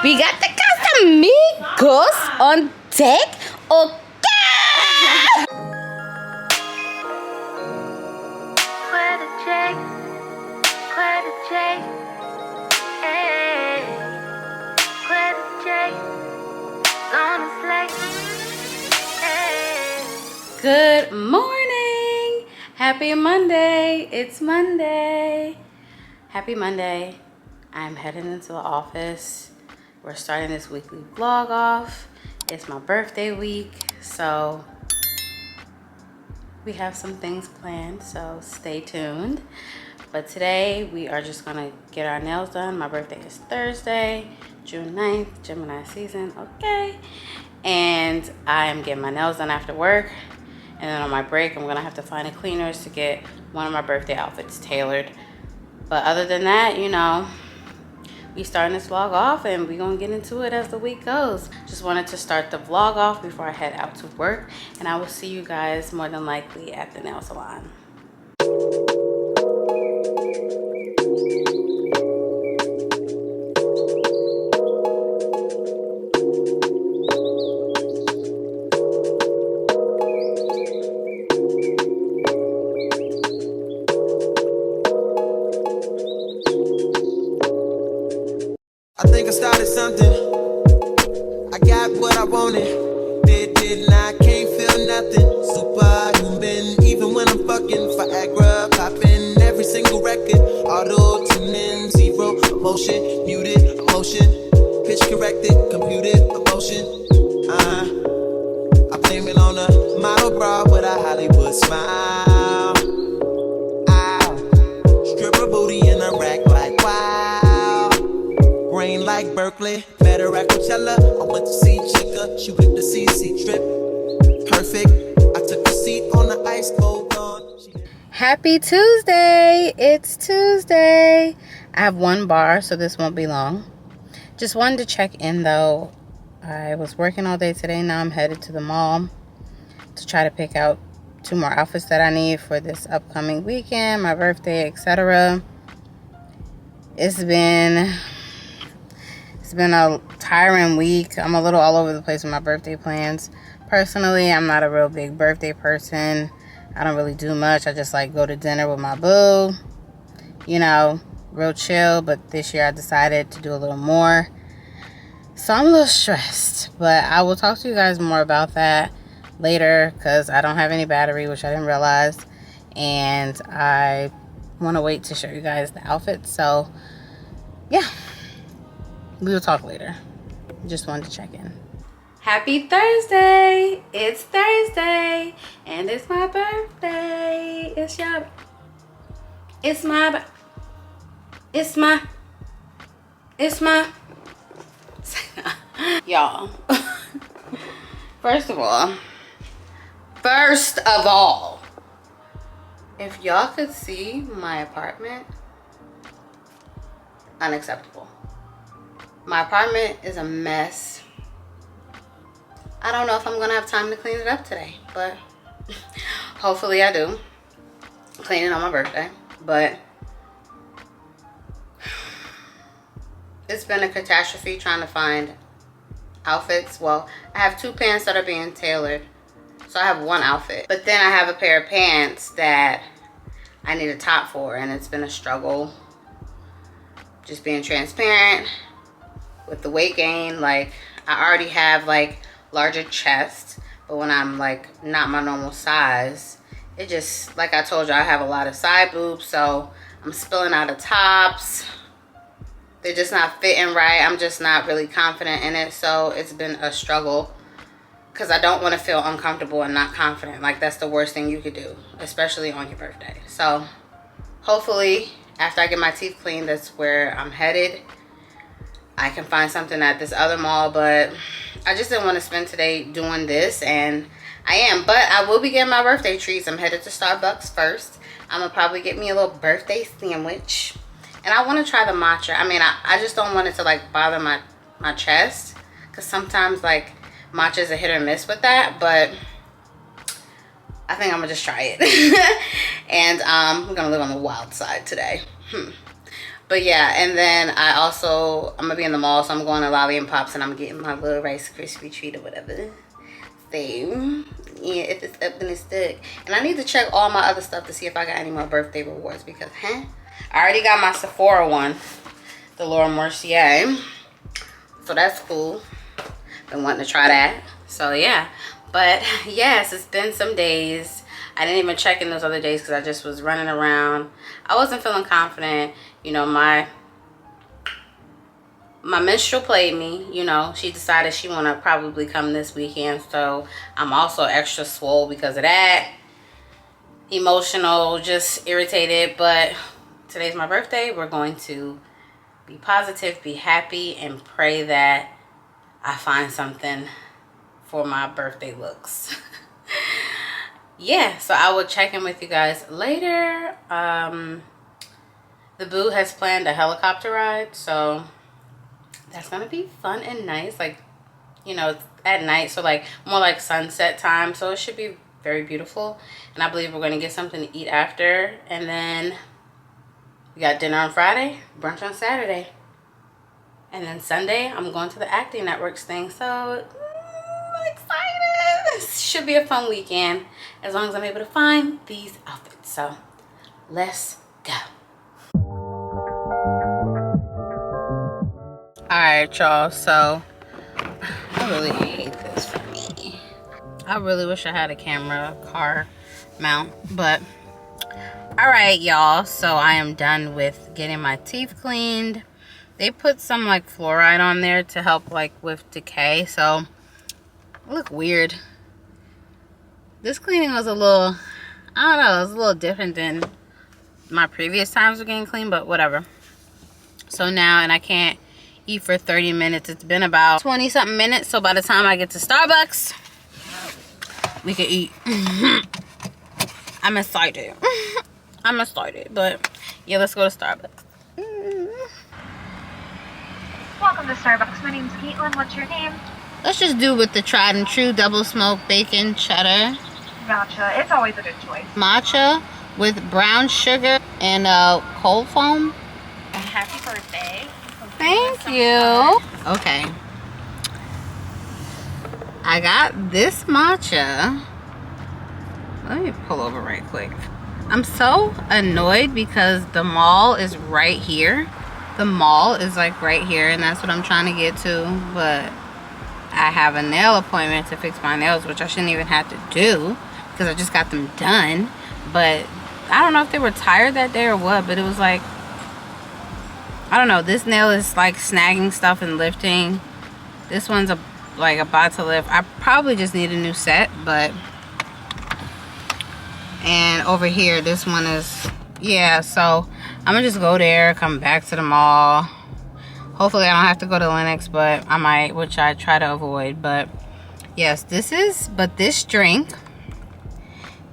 We got the Casamigos on deck. Okay. Good morning. Happy Monday. It's Monday. Happy Monday. I'm heading into the office. We're starting this weekly vlog off. It's my birthday week, so we have some things planned, so stay tuned. But today we are just gonna get our nails done. My birthday is Thursday, June 9th, Gemini season, okay? And I'm getting my nails done after work. And then on my break, I'm gonna have to find a cleaners to get one of my birthday outfits tailored. But other than that, you know, we starting this vlog off and we're gonna get into it as the week goes. Just wanted to start the vlog off before I head out to work, and I will see you guys more than likely at the nail salon. I think I started something. I got what I wanted. Didn't I? Can't feel nothing. Superhuman, even when I'm fucking Viagra, popping every single record. Auto tuning, zero emotion, muted emotion, pitch corrected, computed emotion. I blame it on a model bra with a Hollywood smile. Ow, strip her booty in a rack like wow. Brain like Berkeley, better at Coachella. I went to see Chica, she with the CC trip. Perfect, I took a seat on the ice cold dawn. Happy Tuesday! It's Tuesday. I have one bar, so this won't be long. Just wanted to check in though. I was working all day today. Now I'm headed to the mall to try to pick out 2 more outfits that I need for this upcoming weekend, my birthday, etc. It's been a tiring week. I'm a little all over the place with my birthday plans. Personally, I'm not a real big birthday person. I don't really do much. I just like go to dinner with my boo. You know, real chill. But this year I decided to do a little more. So I'm a little stressed. But I will talk to you guys more about that later because I don't have any battery, which I didn't realize. And I want to wait to show you guys the outfits. So, yeah. We will talk later. Just wanted to check in. Happy Thursday! It's Thursday, and it's my birthday. It's my y'all. First of all, if y'all could see my apartment, unacceptable. My apartment is a mess. I don't know if I'm gonna have time to clean it up today, but hopefully I do. Clean it on my birthday, but it's been a catastrophe trying to find outfits. Well, I have 2 pants that are being tailored, so I have 1 outfit. But then I have a pair of pants that I need a top for, and it's been a struggle. Just being transparent. With the weight gain, like I already have like larger chest, but when I'm like not my normal size, it just, like I told you, I have a lot of side boobs, so I'm spilling out of tops. They're just not fitting right. I'm just not really confident in it, so it's been a struggle because I don't want to feel uncomfortable and not confident. Like that's the worst thing you could do, especially on your birthday. So hopefully after I get my teeth cleaned, that's where I'm headed. I can find something at this other mall, but I just didn't want to spend today doing this, and I am. But I will be getting my birthday treats. I'm headed to Starbucks first. I'm going to probably get me a little birthday sandwich. And I want to try the matcha. I mean, I just don't want it to, like, bother my chest. Because sometimes, like, matcha is a hit or miss with that. But I think I'm going to just try it. And we're going to live on the wild side today. But yeah, and then I'm gonna be in the mall, so I'm going to Lolly and Pops, and I'm getting my little Rice Krispie treat or whatever. So yeah, if it's up, then it's stuck. And I need to check all my other stuff to see if I got any more birthday rewards, because I already got my Sephora one, the Laura Mercier, so that's cool. Been wanting to try that. So yeah, but yes, it's been some days. I didn't even check in those other days because I just was running around. I wasn't feeling confident. You know, my menstrual played me. You know, she decided she want to probably come this weekend. So I'm also extra swole because of that. Emotional, just irritated. But today's my birthday. We're going to be positive, be happy, and pray that I find something for my birthday looks. Yeah, so I will check in with you guys later. The boo has planned a helicopter ride, so that's gonna be fun and nice. Like, you know, it's at night, so like more like sunset time, so it should be very beautiful. And I believe we're gonna get something to eat after, and then we got dinner on Friday, brunch on Saturday, and then Sunday I'm going to the Acting Networks thing. So I'm excited. This should be a fun weekend as long as I'm able to find these outfits. So let's go. All right, y'all, so I really hate this for me. I really wish I had a car mount, but all right, y'all, so I am done with getting my teeth cleaned. They put some like fluoride on there to help like with decay, so it look weird. This cleaning was a little, I don't know, it was a little different than my previous times of getting clean, but whatever. So now, and I can't eat for 30 minutes. It's been about 20 something minutes, so by the time I get to Starbucks, we can eat. I'm excited. I'm excited, but yeah, let's go to Starbucks. Welcome to Starbucks. My name's Caitlin. What's your name? Let's just do with the tried and true double smoked bacon cheddar. Gotcha. It's always a good choice. Matcha with brown sugar and cold foam. Happy birthday. Thank you. Okay. I got this matcha. Let me pull over right quick. I'm so annoyed because the mall is right here. The mall is like right here, and that's what I'm trying to get to, but I have a nail appointment to fix my nails, which I shouldn't even have to do because I just got them done. But I don't know if they were tired that day or what, but it was like, I don't know, this nail is like snagging stuff and lifting. This one's like about to lift. I probably just need a new set, but and over here this one is, yeah, so I'm gonna just go there, come back to the mall. Hopefully I don't have to go to Lenox, but I might, which I try to avoid. But yes, this drink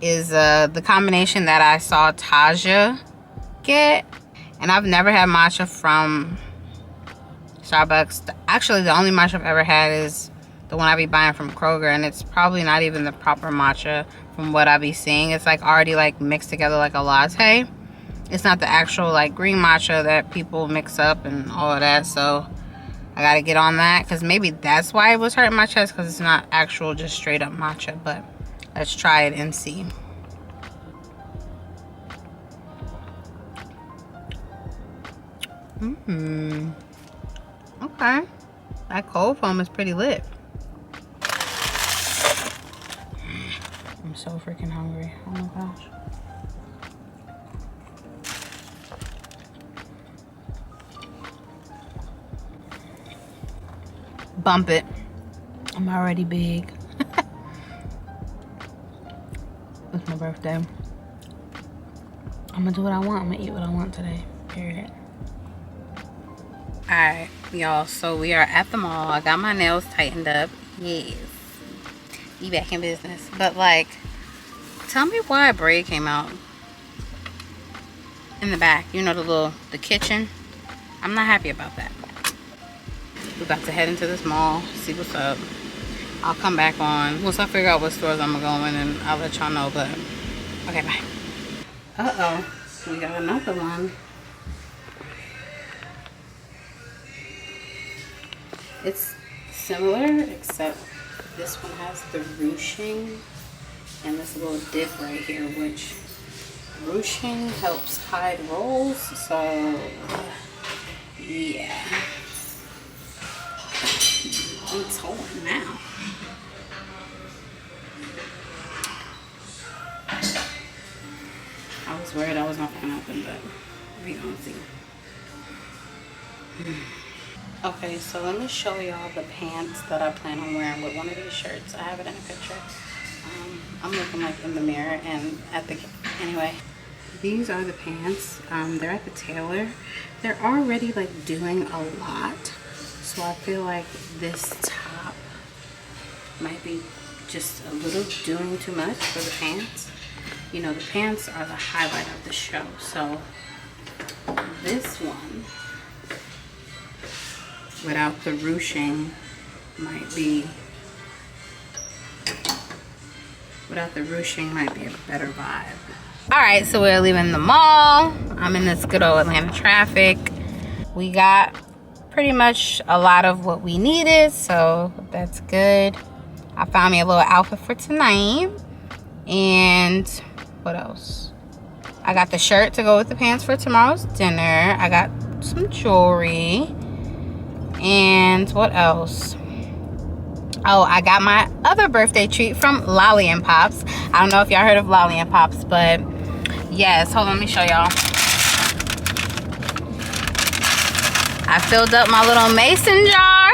is the combination that I saw Taja get. And I've never had matcha from Starbucks. Actually, the only matcha I've ever had is the one I be buying from Kroger, and it's probably not even the proper matcha from what I be seeing. It's like already like mixed together like a latte. It's not the actual like green matcha that people mix up and all of that. So I gotta get on that, because maybe that's why it was hurting my chest, because it's not actual just straight up matcha. But let's try it and see. Okay, that cold foam is pretty lit. I'm so freaking hungry. Oh my gosh. Bump it. I'm already big. It's my birthday. I'm gonna do what I want. I'm gonna eat what I want today. Period. Alright, y'all, so we are at the mall. I got my nails tightened up. Yes. Be back in business. But like, tell me why a braid came out in the back. You know, the kitchen. I'm not happy about that. We're about to head into this mall, see what's up. I'll come back on once I figure out what stores I'm gonna go in, and I'll let y'all know. But okay, bye. Uh-oh, we got another one. It's similar, except this one has the ruching and this little dip right here, which ruching helps hide rolls. So yeah, I'm torn now. I was worried I was not gonna open, but we gonna see. Okay, so let me show y'all the pants that I plan on wearing with one of these shirts. I have it in a picture. I'm looking like in the mirror and at the, anyway. These are the pants. They're at the tailor. They're already like doing a lot. So I feel like this top might be just a little doing too much for the pants. You know, the pants are the highlight of the show. So this one, without the ruching, might be a better vibe. All right, so we're leaving the mall. I'm in this good old Atlanta traffic. We got pretty much a lot of what we needed, so that's good. I found me a little outfit for tonight. And what else? I got the shirt to go with the pants for tomorrow's dinner. I got some jewelry. And what else? Oh, I got my other birthday treat from Lolly and Pops. I don't know if y'all heard of Lolly and Pops, but yes, hold on, let me show y'all. I filled up my little mason jar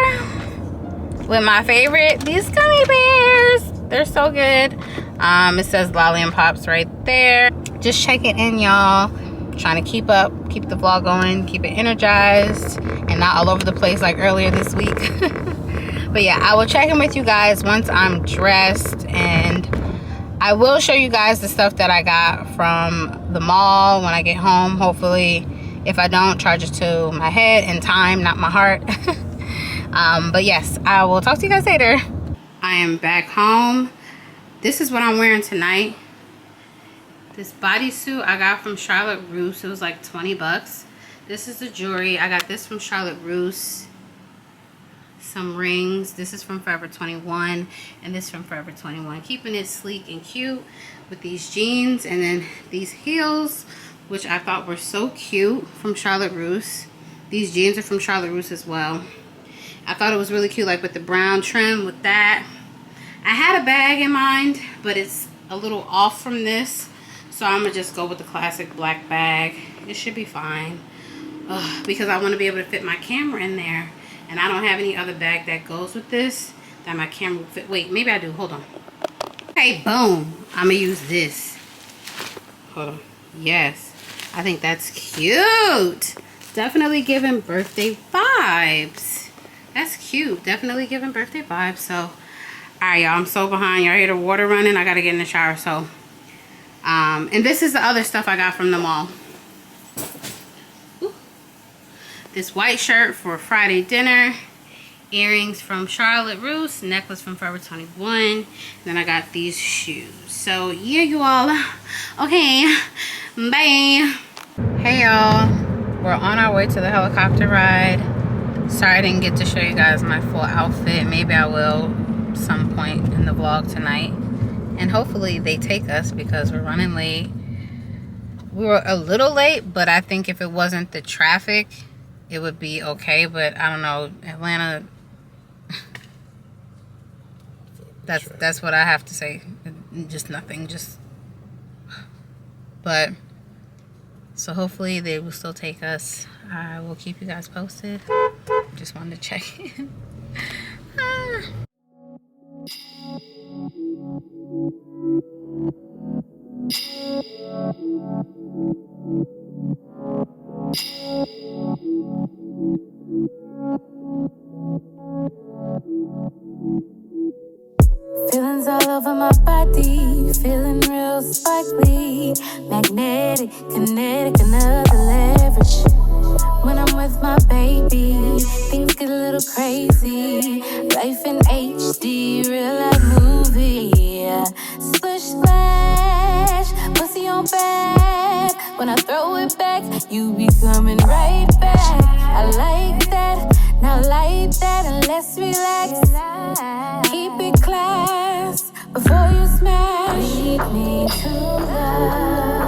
with my favorite, these gummy bears. They're so good. It says Lolly and Pops right there. Just check it in, y'all. Trying to keep up, keep the vlog going, keep it energized and not all over the place like earlier this week. But yeah, I will check in with you guys once I'm dressed, and I will show you guys the stuff that I got from the mall when I get home, hopefully. If I don't, charge it to my head and time, not my heart. But yes, I will talk to you guys later. I am back home. This is what I'm wearing tonight. This bodysuit I got from Charlotte Russe. It was like 20 bucks. This is the jewelry. I got this from Charlotte Russe. Some rings. This is from Forever 21. And this from Forever 21. Keeping it sleek and cute with these jeans. And then these heels, which I thought were so cute, from Charlotte Russe. These jeans are from Charlotte Russe as well. I thought it was really cute, like with the brown trim with that. I had a bag in mind, but it's a little off from this. So I'm going to just go with the classic black bag. It should be fine. Because I want to be able to fit my camera in there. And I don't have any other bag that goes with this that my camera will fit. Wait, maybe I do. Hold on. Okay, boom. I'm going to use this. Hold on. Yes. I think that's cute. Definitely giving birthday vibes. That's cute. Definitely giving birthday vibes. So, all right, y'all. I'm so behind. Y'all hear the water running? I got to get in the shower. So, and this is the other stuff I got from the mall. Ooh. This white shirt for Friday dinner. Earrings from Charlotte Russe. Necklace from Forever 21. Then I got these shoes. So, yeah, you all. Okay. Bye. Hey, y'all. We're on our way to the helicopter ride. Sorry I didn't get to show you guys my full outfit. Maybe I will some point in the vlog tonight. And hopefully they take us because we're running late. We were a little late, but I think if it wasn't the traffic, it would be okay. But I don't know, Atlanta, that's what I have to say. Just nothing, but so hopefully they will still take us. I will keep you guys posted. Just wanted to check in. Feelings all over my body, feeling real sparkly, magnetic, kinetic, another leverage. When I'm with my baby, things get a little crazy. Life in HD, real life movie. Splish splash, pussy on back. When I throw it back, you be coming right back. I like that. Now light that and let's relax. Keep it class before you smash. Lead me to love.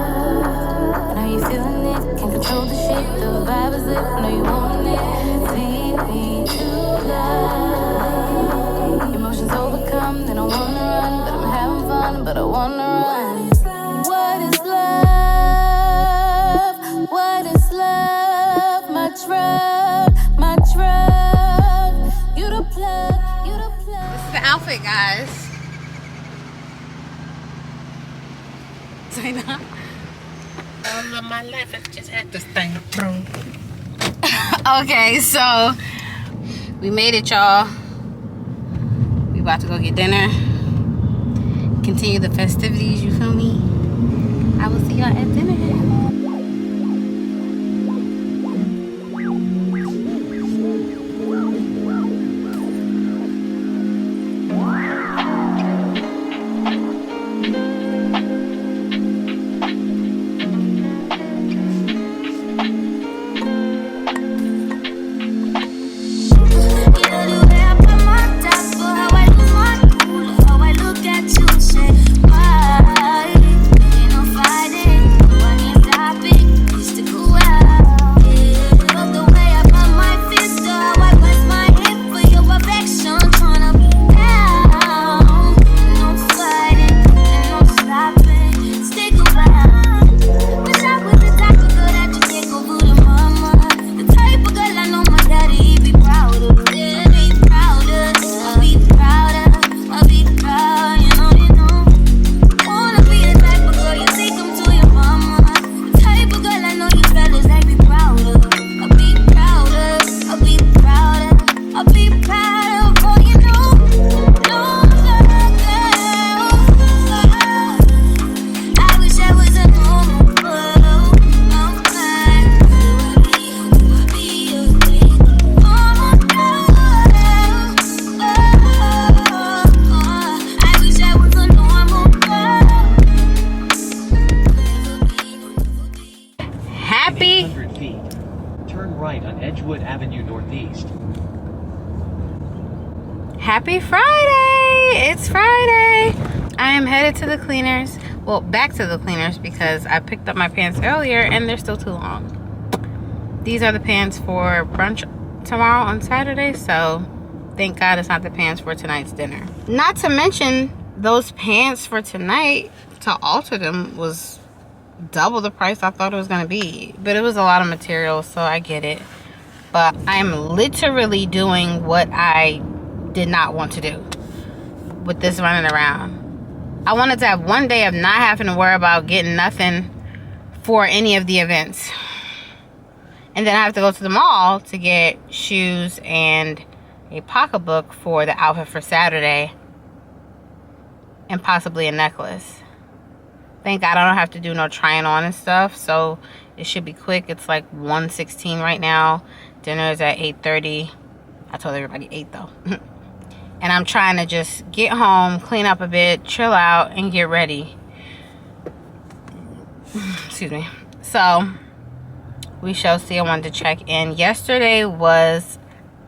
I know you feeling it, can't control the shit. The vibe is lit, I know you want it. Lead me to love. Emotions overcome, they don't wanna run, but I'm having fun, but I wanna run. What is love? What is love? My drug, my drug. You the plug, you the plug. This is the outfit, guys. China. All of my life, I just had this thing, bro. Okay, so we made it, y'all. We about to go get dinner. Continue the festivities, you feel me? I will see y'all at dinner. Happy Friday! It's Friday! I am headed to the cleaners. Well, back to the cleaners because I picked up my pants earlier and they're still too long. These are the pants for brunch tomorrow on Saturday, so thank God it's not the pants for tonight's dinner. Not to mention, those pants for tonight, to alter them was double the price I thought it was going to be. But it was a lot of material, so I get it. But I'm literally doing what I did not want to do with this running around. I wanted to have one day of not having to worry about getting nothing for any of the events. And then I have to go to the mall to get shoes and a pocketbook for the outfit for Saturday. And possibly a necklace. Thank God I don't have to do no trying on and stuff. So it should be quick. It's like 1:16 right now. Dinner is at 8:30. I told everybody 8 though. And I'm trying to just get home, clean up a bit, chill out, and get ready. Excuse me. So, we shall see. I wanted to check in. Yesterday was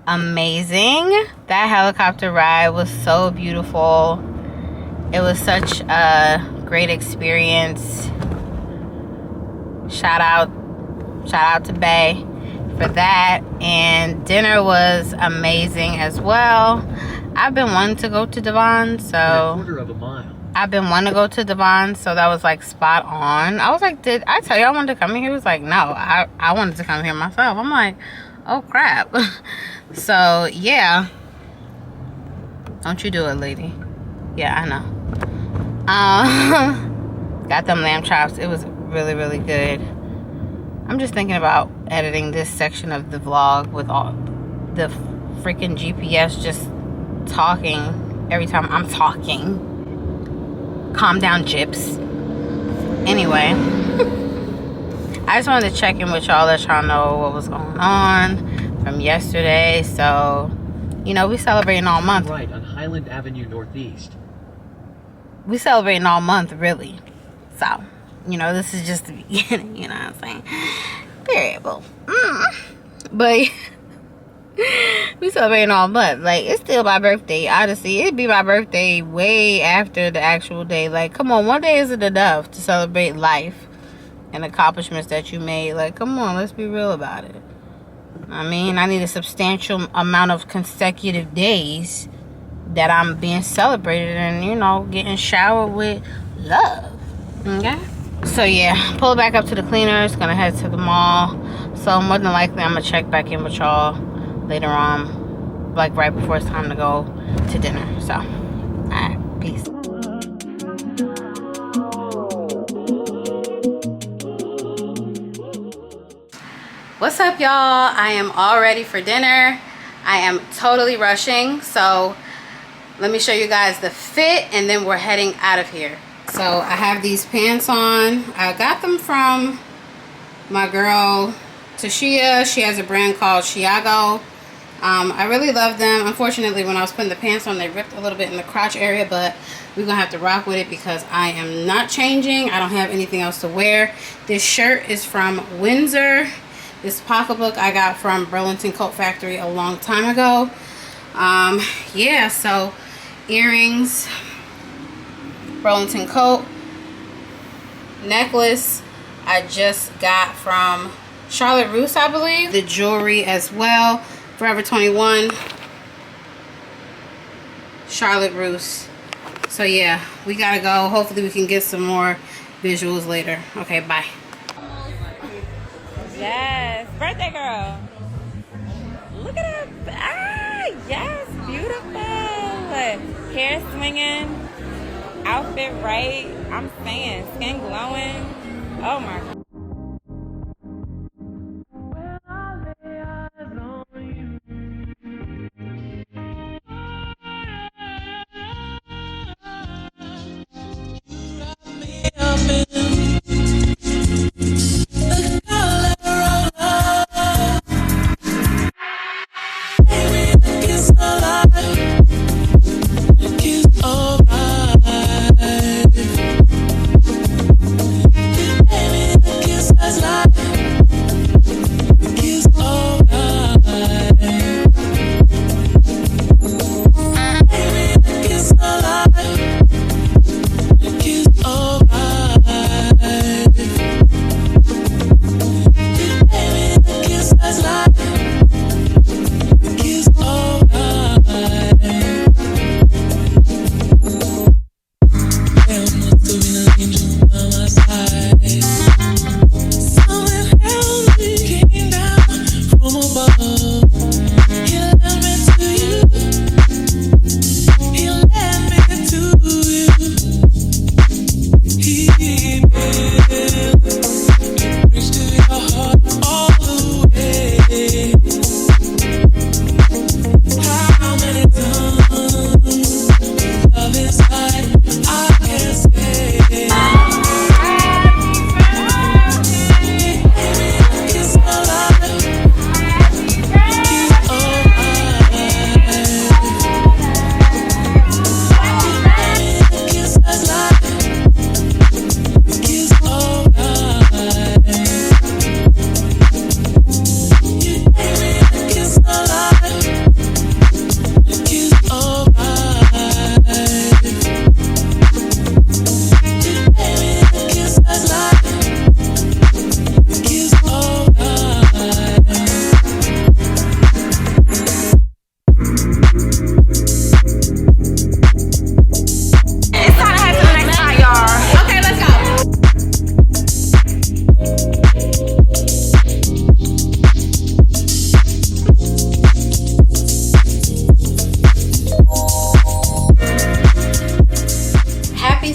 amazing. That helicopter ride was so beautiful. It was such a great experience. Shout out to Bay for that. And dinner was amazing as well. I've been wanting to go to Devon, so I've been wanting to go to Devon, so that was like spot on. I was like, did I tell you I wanted to come here? He was like, no, I wanted to come here myself. I'm like, oh crap. So yeah, don't you do it, lady. Yeah, I know. Got them lamb chops. It was really, really good. I'm just thinking about editing this section of the vlog with all the freaking GPS just talking every time I'm talking. Calm down, Gyps. Anyway, I just wanted to check in with y'all, let y'all know what was going on from yesterday. So, you know, we celebrating all month. Right on Highland Avenue Northeast. We celebrating all month, really. So, you know, this is just the beginning. You know what I'm saying? Variable. But We celebrating all month. Like, it's still my birthday. Honestly, it'd be my birthday way after the actual day. Like, come on, one day isn't enough to celebrate life and accomplishments that you made. Like, come on, let's be real about it. I mean, I need a substantial amount of consecutive days that I'm being celebrated and, you know, getting showered with love. Okay? So, yeah, pull it back up to the cleaners. Gonna head to the mall. So, more than likely, I'm gonna check back in with y'all later on, like right before it's time to go to dinner. So, alright, peace. What's up, y'all? I am all ready for dinner. I am totally rushing, so let me show you guys the fit and then we're heading out of here. So I have these pants on. I got them from my girl Tashia. She has a brand called Chiago. I really love them. Unfortunately, when I was putting the pants on, they ripped a little bit in the crotch area, but we're gonna have to rock with it because I am not changing. I don't have anything else to wear. This shirt is from Windsor. This pocketbook I got from Burlington Coat Factory a long time ago. Yeah, so earrings, Burlington Coat, necklace I just got from Charlotte Russe, I believe. The jewelry as well, Forever 21, Charlotte Russe. So yeah, we gotta go. Hopefully we can get some more visuals later. Okay, bye. Yes, birthday girl. Look at her. Ah, yes, beautiful. Hair swinging, outfit right. I'm saying, skin glowing. Oh my God.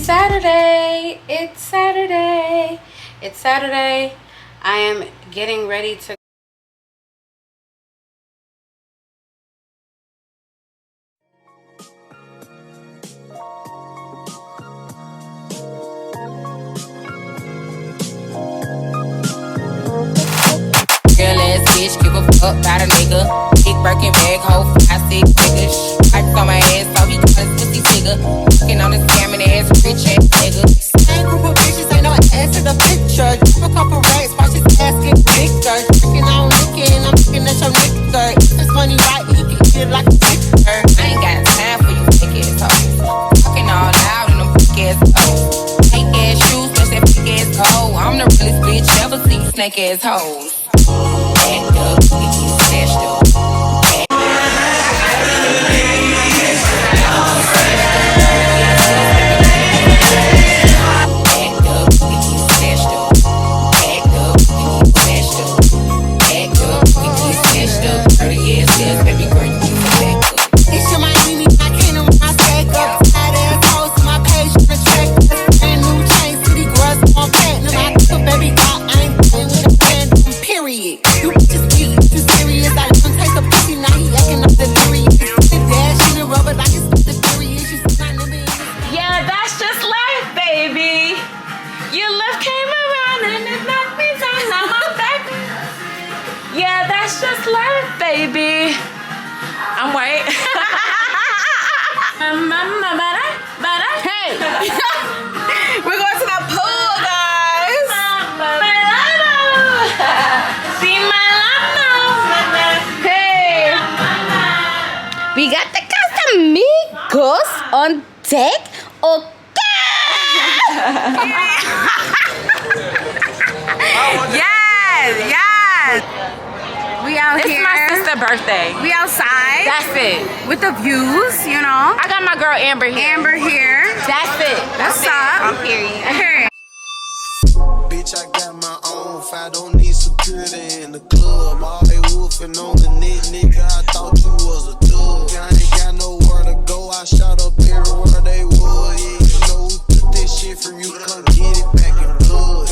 Saturday. It's Saturday. It's Saturday. I am getting ready to bitch, give a fuck about a nigga. Big Birkin bag, hoe, 5'6" nigga. Ice on my ass, so he got his pussy figure. Fucking on the scamming ass, rich ass nigga. Same group of bitches, ain't no ass in the picture. Give a couple racks, watch his ass get bigger. Freaking on licking, I'm looking at your nigga. It's funny stank ass hoes. Act up, we get smashed up. Baby, I'm white. Hey, we're going to the pool, guys. Hey, we got the Casamigos on deck. Okay. Yes. We out here. It's my sister's birthday. We outside. That's it. With the views, you know. I got my girl Amber here. That's it. What's up? I'm period. Bitch, I got my own. If I don't need security in the club, all they woofing on the net, nigga. I thought you was a dog. I ain't got nowhere to go. I shot up everywhere they would. Yeah, you know who took this shit from you? Come get it back in blood.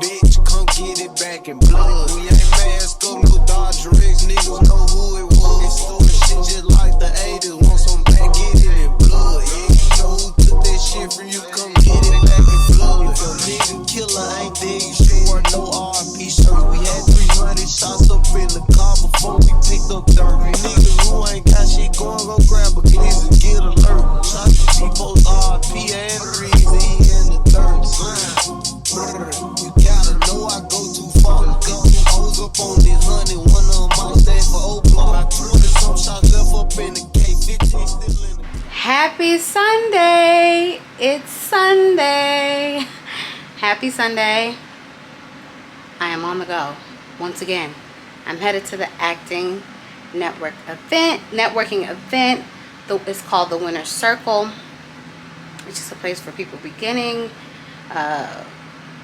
Bitch, come get it back in blood. We ain't mask up, no Dodge Riggs, niggas know who it was. They stole the shit just like the 80s. Want some back, get it in blood. Yeah, you know who took that shit from you? Come get it back in blood. If your nigga killer ain't there, you sure weren't no RP shirt. We had 300 shots up in the car before we picked up dirt. Niggas who ain't got shit going, go grab a glizz and get alert. Shots to people's RP and the reason he in the dirt. You gotta know I go too far. Got some hoes up on this honey. One of them might stand for Oakland. I 20 some shots left up in the K15 still in the. Happy Sunday. It's Sunday. Happy Sunday. I am on the go once again. I'm headed to the acting networking event. It's called the Winner's Circle, which is a place for people beginning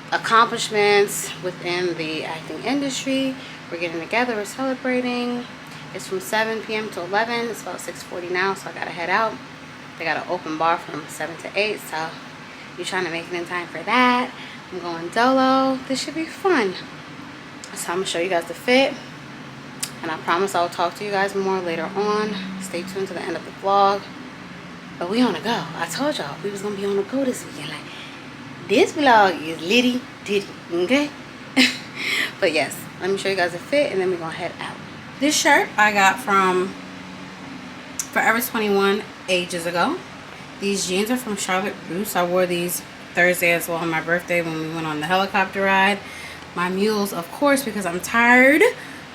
accomplishments within the acting industry. We're getting together, we're celebrating. It's from 7 p.m. to 11. It's about 6:40 now, so I gotta head out. They got an open bar from 7 to 8, so you're trying to make it in time for that. I'm going dolo. This should be fun. So I'm gonna show you guys the fit, and I promise I'll talk to you guys more later on. Stay tuned to the end of the vlog. But we on the go. I told y'all we was gonna be on the go this weekend. Like, this vlog is litty titty, okay? But yes, let me show you guys the fit, and then we're gonna head out. This shirt I got from Forever 21 ages ago. These jeans are from Charlotte Russe. I wore these Thursday as well on my birthday when we went on the helicopter ride. My mules, of course, because I'm tired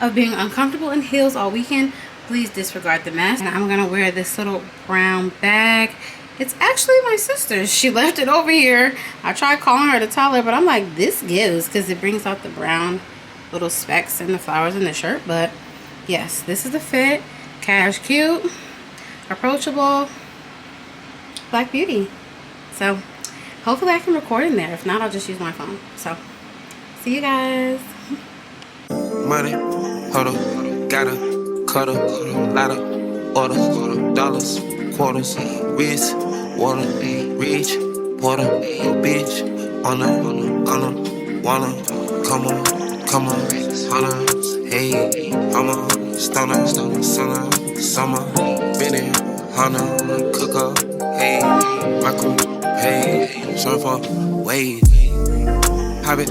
of being uncomfortable in heels all weekend. Please disregard the mess. And I'm gonna wear this little brown bag. It's actually my sister's. She left it over here. I tried calling her to tell her, but I'm like, this gives, because it brings out the brown little specks and the flowers in the shirt. But yes, this is the fit. Cash cute, approachable, black beauty. So hopefully I can record in there. If not, I'll just use my phone. So see you guys. Money, hold up, gotta, cuddle, lotta, order, dollars, quarters, wrist, water, rich, water, bitch, on wanna, come on, holla, hey, I'm a stoner, summer, Benny, Hana, cook up, hey, my crew, hey, surfer, wave, habit,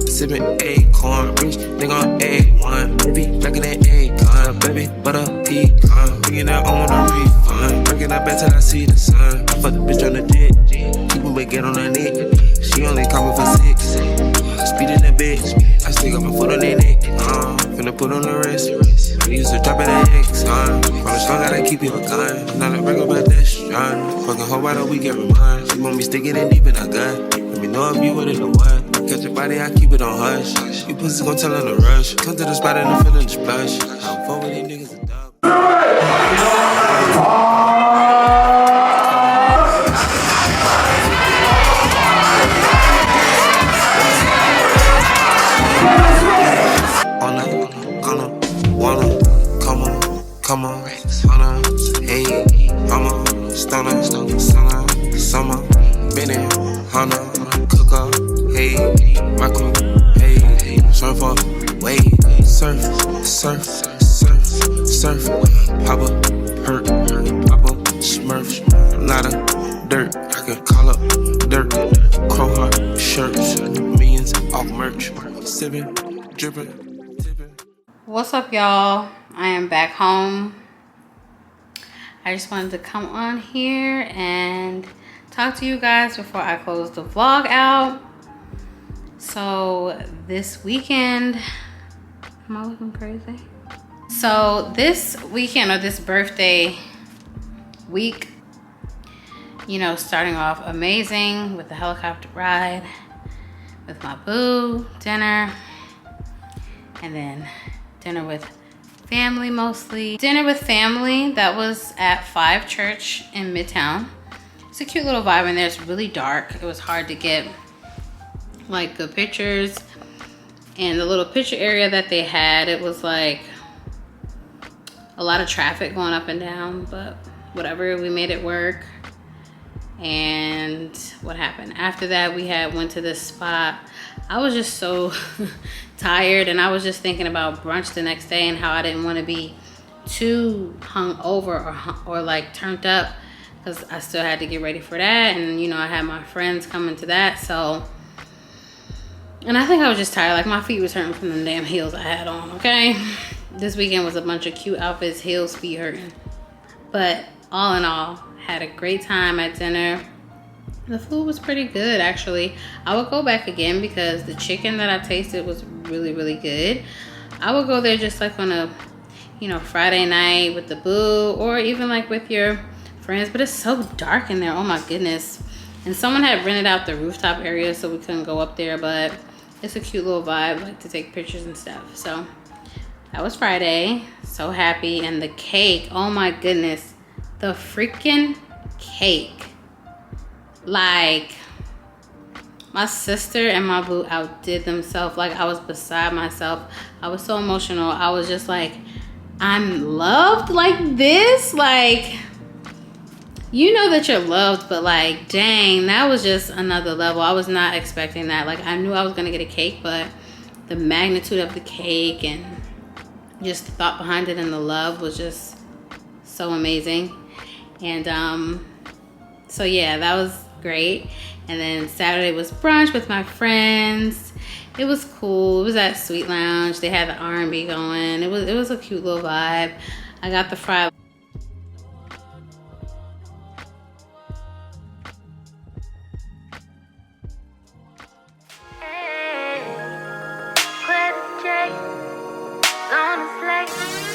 sipping acorn, rich nigga on A1, baby, back in that acorn, baby, butter pecan, bringing that on a refund, breaking that back till I see the sun. I fuck the bitch on the jet, people may get on her neck, she only call me for 6, speeding that bitch, I stick up my foot on their neck, finna put on the wrist, we used to drop it at X, on the strong, gotta keep you a gun, not a break about that strong, fucking hoe, why don't we get reminded, she want me sticking it deep in her gut. me know if you with it or what. Catch your body, I keep it on hush. You pussy gon' tell her to rush. Come to the spot and I'm feeling the splash. I'm fuck with these niggas a dub. Come on, hey, I'm a stunner, summer, minute, Hana, cook up, hey, micro, hey, surf up, wave, surf, pop up, hurt, pop up, smurf, lot of dirt, I can call up dirt, crow heart, shirts, millions off merch, sipping, dripping. What's up, y'all? I am back home. I just wanted to come on here and talk to you guys before I close the vlog out. So this weekend, am I looking crazy? So this weekend, or this birthday week, you know, starting off amazing with the helicopter ride with my boo, dinner, and then dinner with family mostly. Dinner with family, that was at 5 Church in Midtown. It's a cute little vibe in there. It's really dark. It was hard to get like good pictures. And the little picture area that they had, it was like a lot of traffic going up and down, but whatever, we made it work. And what happened? After that, we went to this spot. I was just so tired, and I was just thinking about brunch the next day and how I didn't want to be too hung over or like turned up, because I still had to get ready for that. And you know, I had my friends coming to that, so, and I think I was just tired. Like, my feet was hurting from the damn heels I had on. Okay, this weekend was a bunch of cute outfits, heels, feet hurting, but all in all, had a great time at dinner. The food was pretty good, actually. I would go back again because the chicken that I tasted was really, really good. I would go there just like on a, you know, Friday night with the boo, or even like with your friends. But it's so dark in there, oh my goodness. And someone had rented out the rooftop area, so we couldn't go up there, but it's a cute little vibe, like to take pictures and stuff. So that was Friday. So happy. And the cake, oh my goodness, the freaking cake. Like, my sister and my boo outdid themselves. Like, I was beside myself. I was so emotional. I was just like, I'm loved like this. Like, you know that you're loved, but like, dang, that was just another level. I was not expecting that. Like, I knew I was gonna get a cake, but the magnitude of the cake and just the thought behind it and the love was just so amazing. And so yeah, that was great. And then Saturday was brunch with my friends. It was cool. It was at Sweet Lounge. They had the R&B going. It was a cute little vibe. I got the fried. Quetta, on the flex.